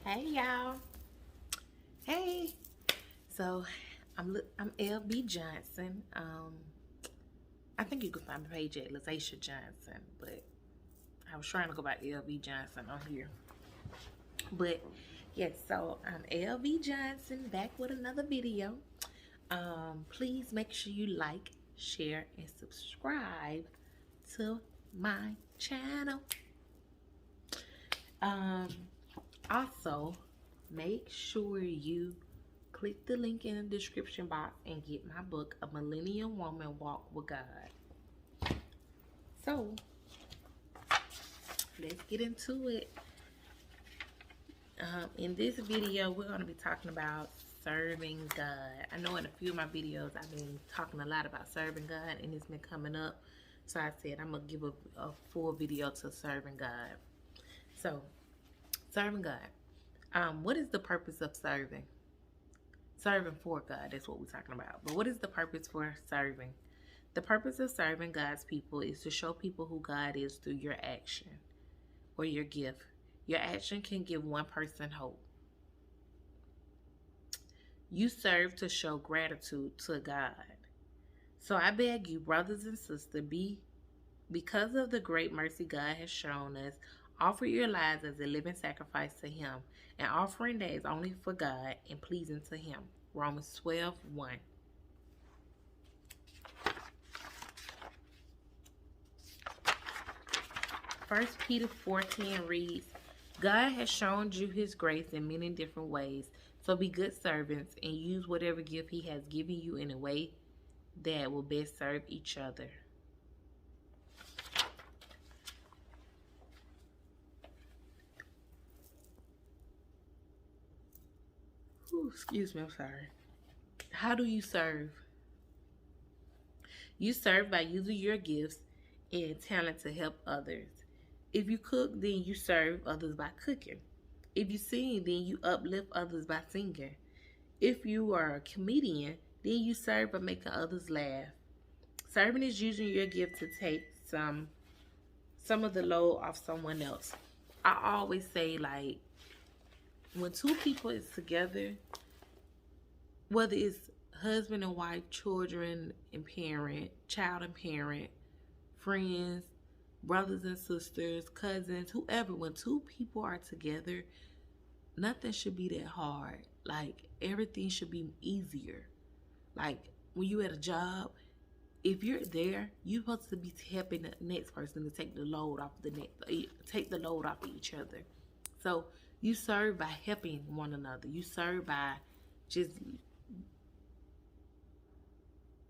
Hey y'all. Hey. So I'm LB Johnson. I think you can find my page at Latasha Johnson, but I was trying to go by LB Johnson on here. But yes, so I'm LB Johnson back with another video. Please make sure you like, share, and subscribe to my channel. Also, make sure you click the link in the description box and get my book, A Millennium Woman Walk with God. So, let's get into it. In this video, we're going to be talking about serving God. I know in a few of my videos, I've been talking a lot about serving God, and it's been coming up. So I said I'm going to give a full video to serving God. So, serving God. What is the purpose of serving? Serving for God, that's what we're talking about. But what is the purpose for serving? The purpose of serving God's people is to show people who God is through your action or your gift. Your action can give one person hope. You serve to show gratitude to God. So I beg you, brothers and sisters, because of the great mercy God has shown us, offer your lives as a living sacrifice to Him, an offering that is only for God and pleasing to Him. Romans 12:1. First Peter 4:10 reads, God has shown you His grace in many different ways, so be good servants and use whatever gift He has given you in a way that will best serve each other. Ooh, excuse me, I'm sorry. How do you serve? You serve by using your gifts and talent to help others. If you cook, then you serve others by cooking. If you sing, then you uplift others by singing. If you are a comedian, then you serve by making others laugh. Serving is using your gift to take some of the load off someone else. I always say, like, when two people is together, whether it's husband and wife, children and parent, child and parent, friends, brothers and sisters, cousins, whoever, when two people are together, nothing should be that hard. Like, everything should be easier. Like, when you at a job, if you're there, you're supposed to be helping the next person to take the load off of each other. So you serve by helping one another. You serve by just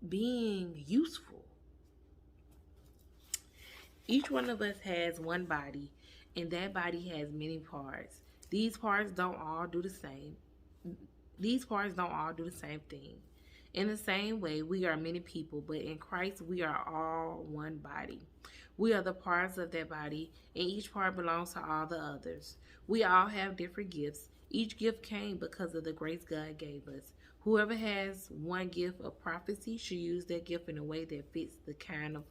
being useful. Each one of us has one body, and that body has many parts. These parts don't all do the same. These parts don't all do the same thing. In the same way, we are many people, but in Christ, we are all one body. We are the parts of that body, and each part belongs to all the others. We all have different gifts. Each gift came because of the grace God gave us. Whoever has one gift of prophecy should use that gift in a way that fits the kind of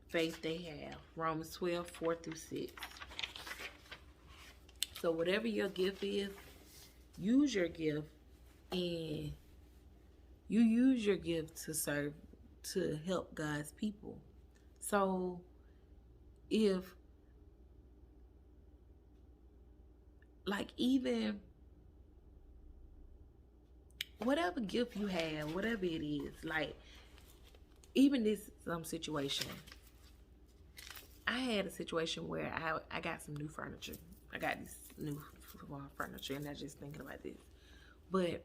faith they have. Romans 12:4-6. So whatever your gift is, use your gift, and you use your gift to serve, to help God's people. So if, like, even whatever gift you have, whatever it is, like, even this situation, I had a situation where I got some new furniture. I got this new furniture, and I was just thinking about this. But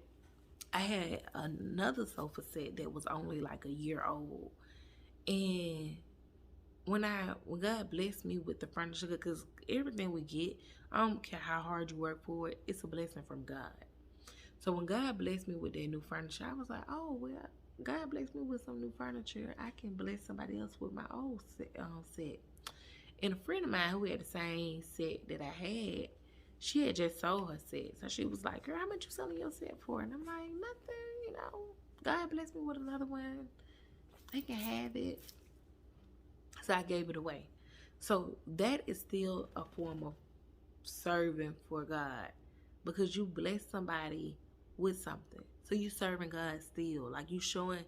I had another sofa set that was only like a year old. And when God blessed me with the furniture, because everything we get, I don't care how hard you work for it, it's a blessing from God. So when God blessed me with that new furniture, I was like, oh, well, God blessed me with some new furniture. I can bless somebody else with my old set. And a friend of mine who had the same set that I had, she had just sold her set. So she was like, girl, how much you selling your set for? And I'm like, nothing, God blessed me with another one. They can have it. So I gave it away. So that is still a form of serving for God because you bless somebody with something. So you serving God still. Like you showing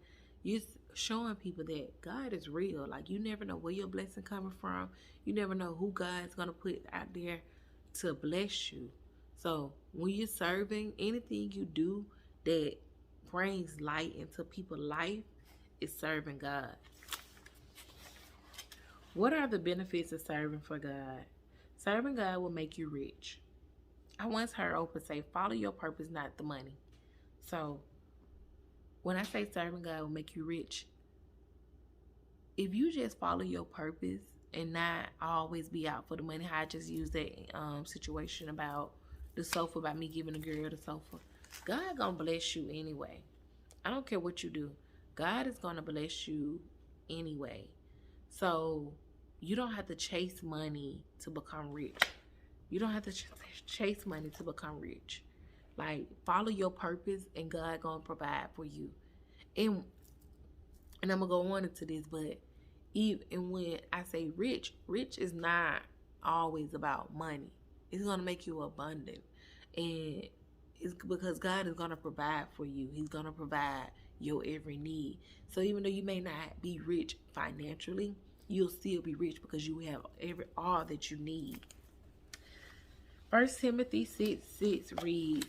people that God is real. Like you never know where your blessing coming from. You never know who God's gonna put out there to bless you. So when you're serving, anything you do that brings light into people's life is serving God. What are the benefits of serving for God? Serving God will make you rich. I once heard Oprah say, follow your purpose, not the money. So when I say serving God will make you rich, if you just follow your purpose and not always be out for the money, how I just used that situation about the sofa, about me giving a girl the sofa, God gonna bless you anyway. I don't care what you do. God is gonna bless you anyway. So you don't have to chase money to become rich. You don't have to chase money to become rich. Like, follow your purpose and God gonna provide for you. And I'm gonna go on into this, but even when I say rich, rich is not always about money. It's gonna make you abundant. And it's because God is gonna provide for you. He's gonna provide your every need. So even though you may not be rich financially, you'll still be rich because you have all that you need. 1 Timothy 6 reads,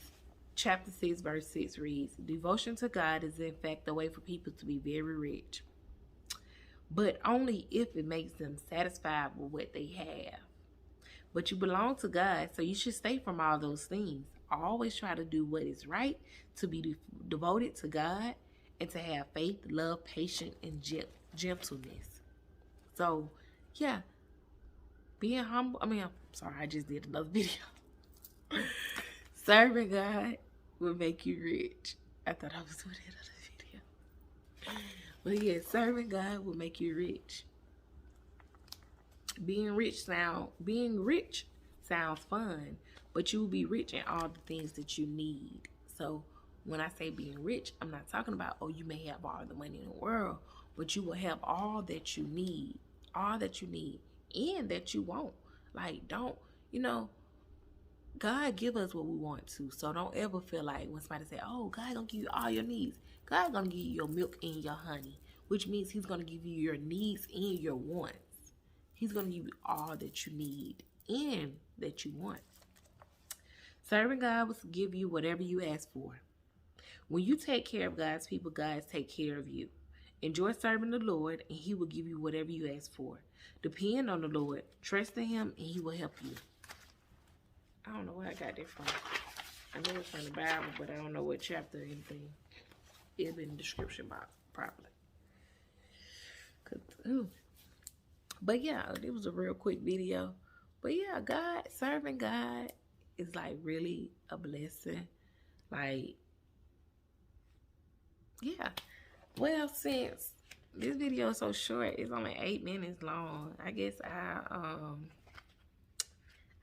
chapter 6, verse 6 reads, devotion to God is in fact a way for people to be very rich, but only if it makes them satisfied with what they have. But you belong to God, so you should stay from all those things. Always try to do what is right, to be devoted to God, and to have faith, love, patience, and gentleness. So, yeah, being humble. I'm sorry, I just did another video. Serving God will make you rich. I thought I was doing another video. But yeah, serving God will make you rich. Being rich sounds fun, but you will be rich in all the things that you need. So when I say being rich, I'm not talking about, oh, you may have all the money in the world, but you will have all that you need, and that you want. Like, don't, God give us what we want to. So don't ever feel like when somebody say, oh, God gonna give you all your needs. God gonna give you your milk and your honey, which means he's gonna give you your needs and your wants. He's gonna give you all that you need and that you want. Serving God will give you whatever you ask for. When you take care of God's people, God take care of you. Enjoy serving the Lord, and he will give you whatever you ask for. Depend on the Lord, trust in him, and he will help you. I don't know where I got that from. I know it's from the Bible, but I don't know what chapter or anything. It'll be in the description box, probably. But yeah, it was a real quick video. But yeah, serving God is like really a blessing. Like, yeah. Well, since this video is so short, it's only 8 minutes long, I guess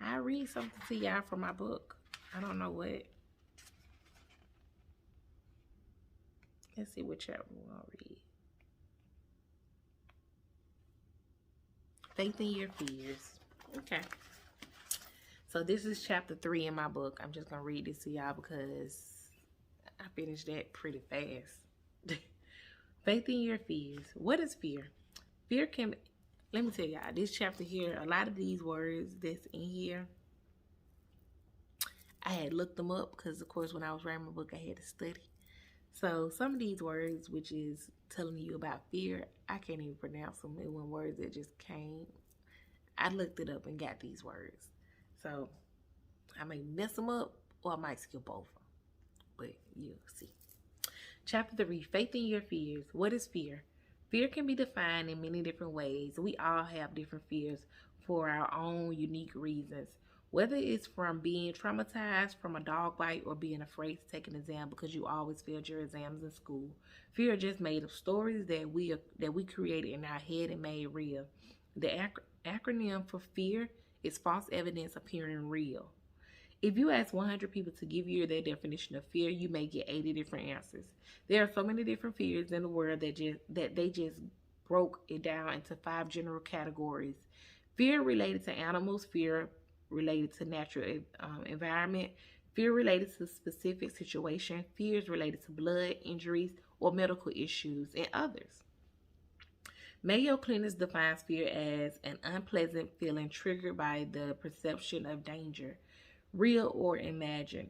I read something to y'all from my book. I don't know what. Let's see what chapter we're going to read. Faith in Your Fears. Okay. So this is chapter 3 in my book. I'm just going to read this to y'all because I finished that pretty fast. Faith in Your Fears. What is fear? Fear can... Let me tell y'all, this chapter here, a lot of these words that's in here, I had looked them up because, of course, when I was writing my book, I had to study. So some of these words, which is telling you about fear, I can't even pronounce them. It were words that just came. I looked it up and got these words. So I may mess them up or I might skip over them. But you'll see. Chapter 3, Faith in Your Fears. What is fear? Fear can be defined in many different ways. We all have different fears for our own unique reasons. Whether it's from being traumatized from a dog bite or being afraid to take an exam because you always failed your exams in school. Fear just made up stories that we created in our head and made real. The acronym for fear is false evidence appearing real. If you ask 100 people to give you their definition of fear, you may get 80 different answers. There are so many different fears in the world that they just broke it down into 5 general categories. Fear related to animals, fear related to natural environment, fear related to specific situation, fears related to blood, injuries, or medical issues, and others. Mayo Clinic defines fear as an unpleasant feeling triggered by the perception of danger, real or imagined.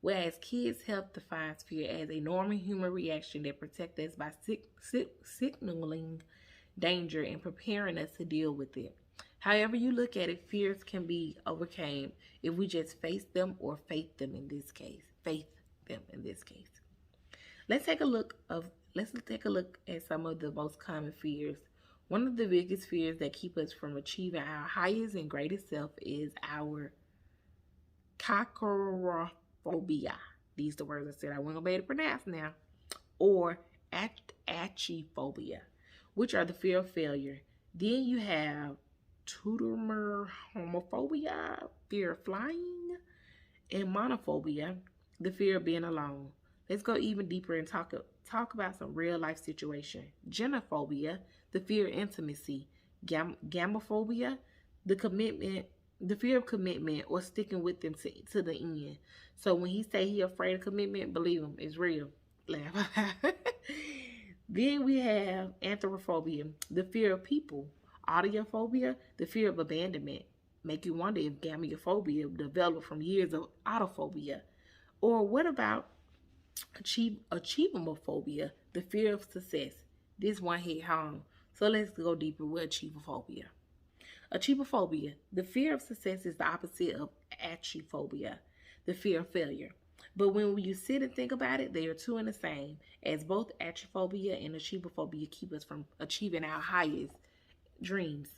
Whereas Kids Health defines fear as a normal human reaction that protects us by signaling danger and preparing us to deal with it. However you look at it, fears can be overcome if we just face them or faith them in this case. Faith them in this case. Let's take a look at some of the most common fears. One of the biggest fears that keep us from achieving our highest and greatest self is our Cockroach Phobia. These are the words I said I wasn't going to be able to pronounce now. Or Anthropophobia, which are the fear of failure. Then you have Homophobia, fear of flying, and Monophobia, the fear of being alone. Let's go even deeper and talk about some real life situation. Genophobia, the fear of intimacy. Gamophobia, the fear of commitment or sticking with them to the end. So when he say he afraid of commitment, believe him, it's real. Laugh. Then we have Anthropophobia, the fear of people. Audiophobia, the fear of abandonment. Make you wonder if gamophobia developed from years of autophobia. Or what about achievemophobia, the fear of success? This one hit home. So let's go deeper with achievemophobia. Achievemophobia, the fear of success, is the opposite of achievemophobia, the fear of failure. But when you sit and think about it, they are two in the same, as both achievemophobia and achievemophobia keep us from achieving our highest dreams.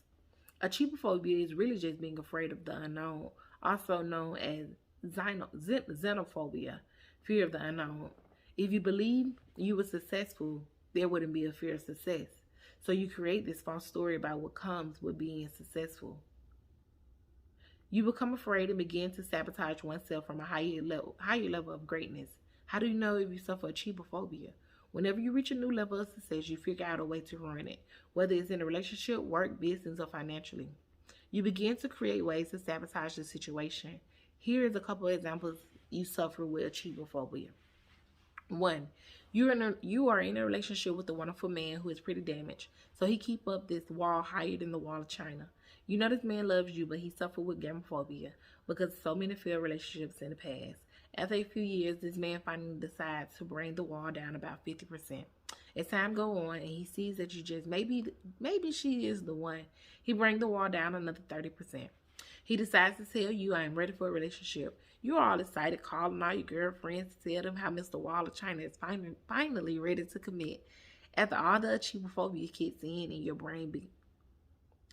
Achievemophobia is really just being afraid of the unknown, also known as xenophobia, fear of the unknown. If you believe you were successful, there wouldn't be a fear of success. So you create this false story about what comes with being successful. You become afraid and begin to sabotage oneself from a higher level of greatness. How do you know if you suffer achievemophobia? Whenever you reach a new level of success, you figure out a way to ruin it, whether it's in a relationship, work, business, or financially. You begin to create ways to sabotage the situation. Here is a couple of examples you suffer with achievemophobia. 1. You are in a relationship with a wonderful man who is pretty damaged, so he keep up this wall higher than the wall of China. You know this man loves you, but he suffered with gamophobia because of so many failed relationships in the past. After a few years, this man finally decides to bring the wall down about 50%. As time goes on and he sees that you just maybe she is the one, he brings the wall down another 30%. He decides to tell you, I am ready for a relationship. You're all excited, calling all your girlfriends to tell them how Mr. Wall of China is finally ready to commit. After all the achievemophobia kicks in and your brain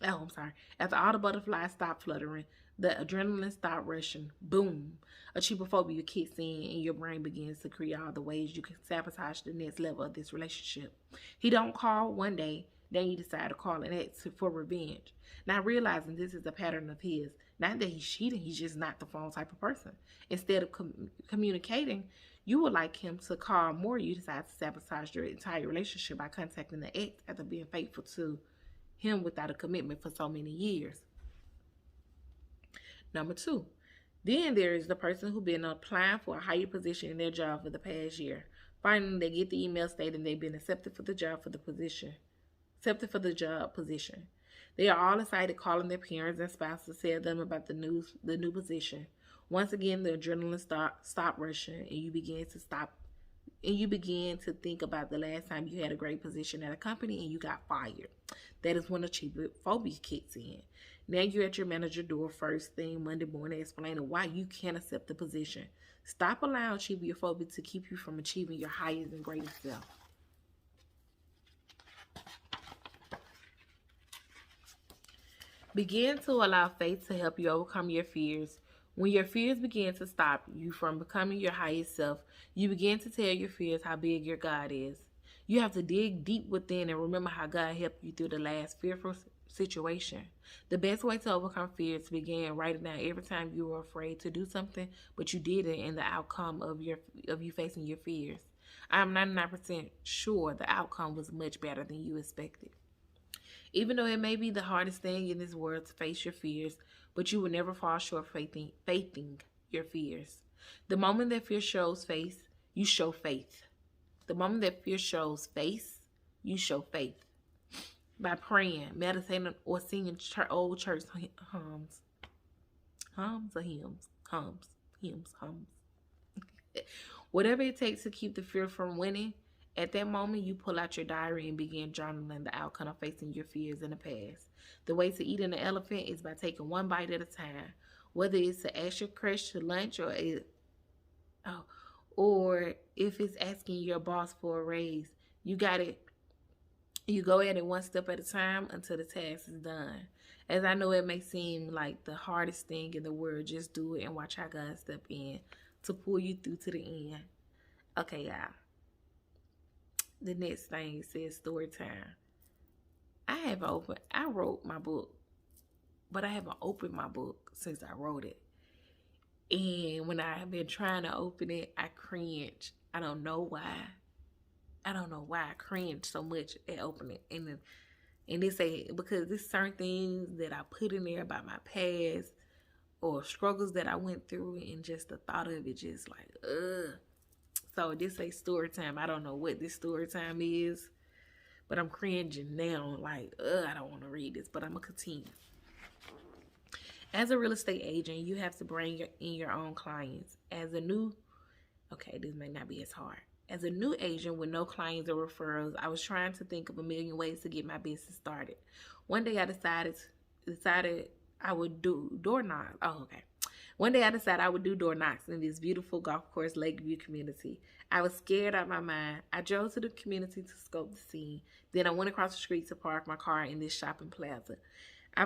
After all the butterflies stop fluttering, the adrenaline stop rushing, boom, achievemophobia kicks in and your brain begins to create all the ways you can sabotage the next level of this relationship. He don't call one day, then you decide to call an ex for revenge. Now realizing this is a pattern of his. Not that he's cheating, he's just not the phone type of person. Instead of communicating, you would like him to call more. You decide to sabotage your entire relationship by contacting the ex after being faithful to him without a commitment for so many years. Number 2, then there is the person who's been applying for a higher position in their job for the past year. Finally, they get the email stating they've been accepted for the job position. They are all excited, calling their parents and spouses to tell them about the new position. Once again, the adrenaline stop rushing, and you begin to think about the last time you had a great position at a company and you got fired. That is when achievemophobia kicks in. Now you're at your manager's door first thing Monday morning explaining why you can't accept the position. Stop allowing achievemophobia to keep you from achieving your highest and greatest self. Begin to allow faith to help you overcome your fears. When your fears begin to stop you from becoming your highest self, you begin to tell your fears how big your God is. You have to dig deep within and remember how God helped you through the last fearful situation. The best way to overcome fear is to begin writing down every time you were afraid to do something, but you did it, and the outcome of you facing your fears. I'm 99% sure the outcome was much better than you expected. Even though it may be the hardest thing in this world to face your fears, but you will never fall short of faithing your fears. The moment that fear shows face, you show faith. The moment that fear shows face, you show faith. By praying, meditating, or singing old church hymns. Hums or hymns? Hums. Whatever it takes to keep the fear from winning, at that moment you pull out your diary and begin journaling the outcome of facing your fears in the past. The way to eat an elephant is by taking one bite at a time. Whether it's to ask your crush to lunch or if it's asking your boss for a raise, you got it. You go at it one step at a time until the task is done. As I know it may seem like the hardest thing in the world, just do it and watch how God step in to pull you through to the end. Okay, y'all. The next thing says story time. I wrote my book, but I haven't opened my book since I wrote it. And when I have been trying to open it, I cringe. I don't know why. I cringe so much at opening it. And it's because there's certain things that I put in there about my past or struggles that I went through, and just the thought of it just like, ugh. So this ain't story time. I don't know what this story time is, but I'm cringing now. Like, I don't want to read this, but I'm going to continue. As a real estate agent, you have to bring in your own clients. This may not be as hard. As a new agent with no clients or referrals, I was trying to think of a million ways to get my business started. One day I decided I would do door knocks. One day I decided I would do door knocks in this beautiful golf course Lakeview community. I was scared out of my mind. I drove to the community to scope the scene. Then I went across the street to park my car in this shopping plaza. Why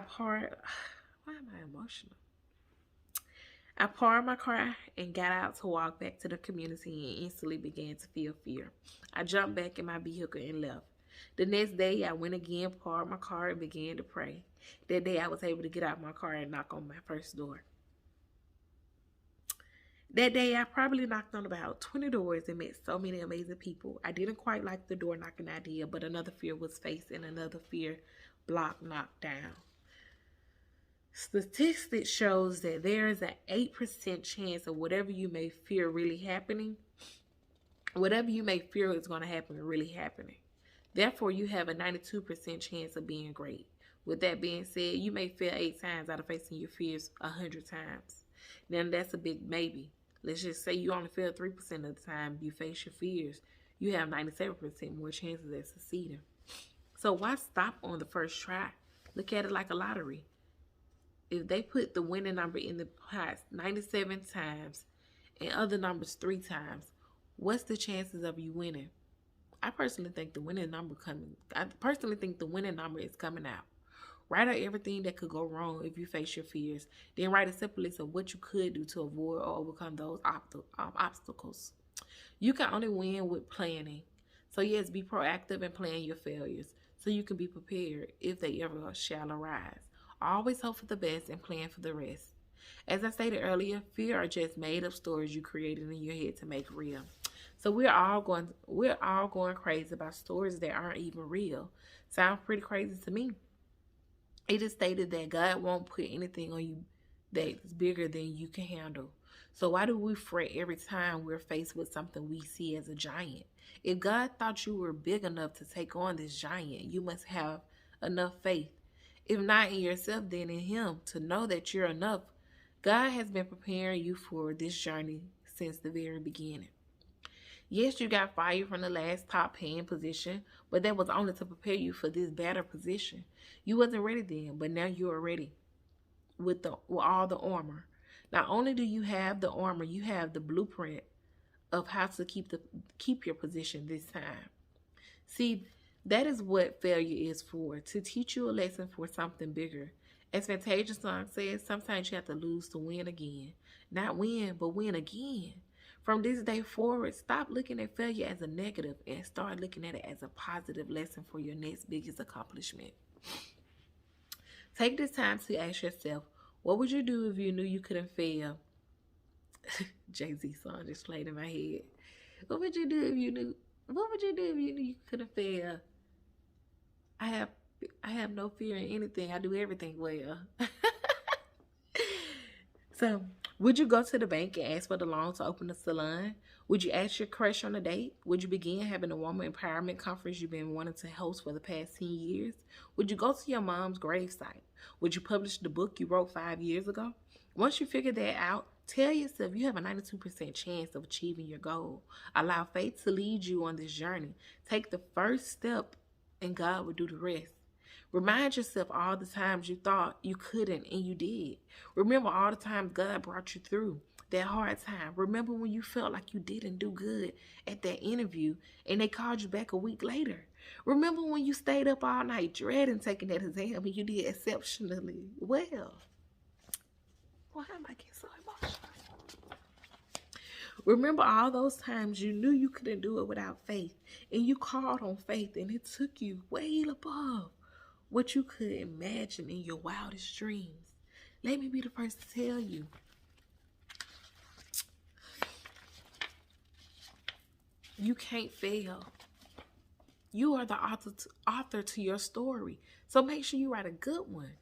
am I emotional? I parked my car and got out to walk back to the community and instantly began to feel fear. I jumped back in my vehicle and left. The next day, I went again, parked my car, and began to pray. That day, I was able to get out my car and knock on my first door. That day, I probably knocked on about 20 doors and met so many amazing people. I didn't quite like the door knocking idea, but another fear was faced and another fear block knocked down. Statistics shows that there is an 8% chance of whatever you may fear really happening. Whatever you may fear is going to happen really happening. Therefore, you have a 92% chance of being great. With that being said, you may fail 8 times out of facing your fears 100 times. Now, that's a big maybe. Let's just say you only fail 3% of the time you face your fears. You have 97% more chances of succeeding. So why stop on the first try? Look at it like a lottery. If they put the winning number in the pot 97 times and other numbers 3 times, what's the chances of you winning? I personally think the winning number is coming out. Write out everything that could go wrong if you face your fears. Then write a simple list of what you could do to avoid or overcome those obstacles. You can only win with planning. So yes, be proactive and plan your failures so you can be prepared if they ever shall arise. Always hope for the best and plan for the rest. As I stated earlier, fear are just made up stories you created in your head to make real. So we're all going crazy about stories that aren't even real. Sounds pretty crazy to me. It is stated that God won't put anything on you that's bigger than you can handle. So why do we fret every time we're faced with something we see as a giant? If God thought you were big enough to take on this giant, you must have enough faith. If not in yourself, then in Him, to know that you're enough. God has been preparing you for this journey since the very beginning. Yes, you got fired from the last top paying position, but that was only to prepare you for this better position. You wasn't ready then, but now you are ready with all the armor. Not only do you have the armor, you have the blueprint of how to keep your position this time. See, that is what failure is for, to teach you a lesson for something bigger. As Fantasia song says, sometimes you have to lose to win again. Not win, but win again. From this day forward, stop looking at failure as a negative and start looking at it as a positive lesson for your next biggest accomplishment. Take this time to ask yourself, what would you do if you knew you couldn't fail? Jay-Z song just played in my head. What would you do if you knew you couldn't fail? I I have no fear in anything. I do everything well. So, would you go to the bank and ask for the loan to open a salon? Would you ask your crush on a date? Would you begin having a woman empowerment conference you've been wanting to host for the past 10 years? Would you go to your mom's gravesite? Would you publish the book you wrote 5 years ago? Once you figure that out, tell yourself you have a 92% chance of achieving your goal. Allow faith to lead you on this journey. Take the first step and God will do the rest. Remind yourself all the times you thought you couldn't and you did. Remember all the times God brought you through that hard time. Remember when you felt like you didn't do good at that interview and they called you back a week later. Remember when you stayed up all night dreading taking that exam and you did exceptionally well. Why am I getting so emotional? Remember all those times you knew you couldn't do it without faith and you called on faith and it took you way above what you could imagine in your wildest dreams. Let me be the first to tell you. You can't fail. You are the author to your story. So make sure you write a good one.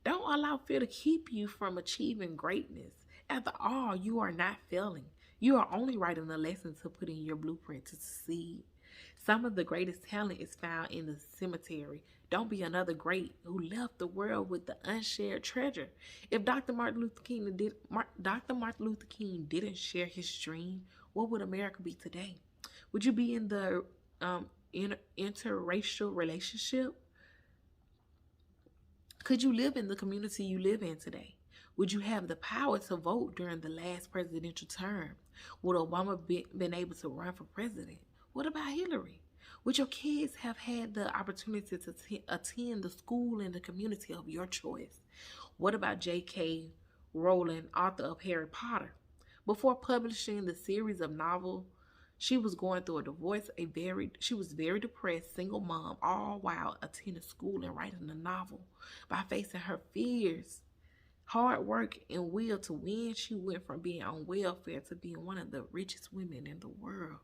Don't allow fear to keep you from achieving greatness. After all, you are not failing. You are only writing a lesson to put in your blueprint to succeed. Some of the greatest talent is found in the cemetery. Don't be another great who left the world with the unshared treasure. If Dr. Martin Luther King didn't share his dream, what would America be today? Would you be in the interracial relationship? Could you live in the community you live in today? Would you have the power to vote during the last presidential term? Would Obama been able to run for president? What about Hillary? Would your kids have had the opportunity to attend the school and the community of your choice? What about J.K. Rowling, author of Harry Potter? Before publishing the series of novels, she was going through a divorce. She was very depressed, single mom, all while attending school and writing a novel. By facing her fears, hard work, and will to win, she went from being on welfare to being one of the richest women in the world.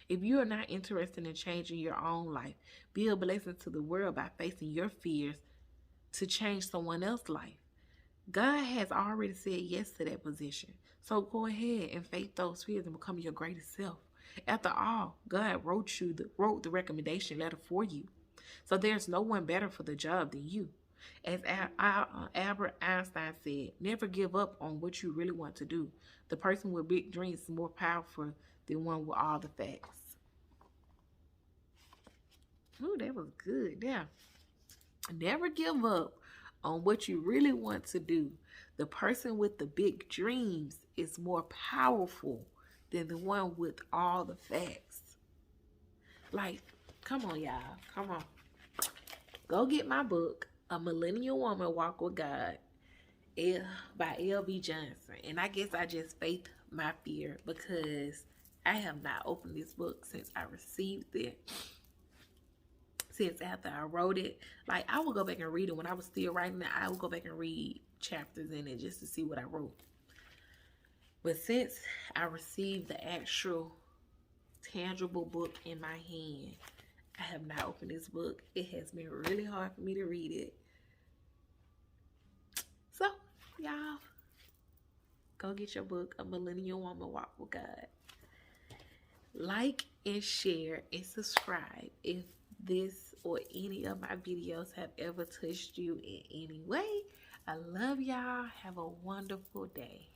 If you are not interested in changing your own life, be a blessing to the world by facing your fears to change someone else's life. God has already said yes to that position. So go ahead and face those fears and become your greatest self. After all, God wrote the recommendation letter for you. So there's no one better for the job than you. As Albert Einstein said, never give up on what you really want to do. The person with big dreams is more powerful than one with all the facts. Ooh, that was good. Yeah. Never give up on what you really want to do. The person with the big dreams is more powerful than the one with all the facts. Like, come on, y'all. Come on. Go get my book, A Millennial Woman Walk with God, by L.B. Johnson. And I guess I just faced my fear because I have not opened this book since I received it. Since after I wrote it, like I would go back and read it when I was still writing it. I would go back and read chapters in it just to see what I wrote. But since I received the actual tangible book in my hand, I have not opened this book. It has been really hard for me to read it. So, y'all, go get your book, A Millennial Woman Walk with God. Like and share and subscribe if this or any of my videos have ever touched you in any way. I love y'all. Have a wonderful day.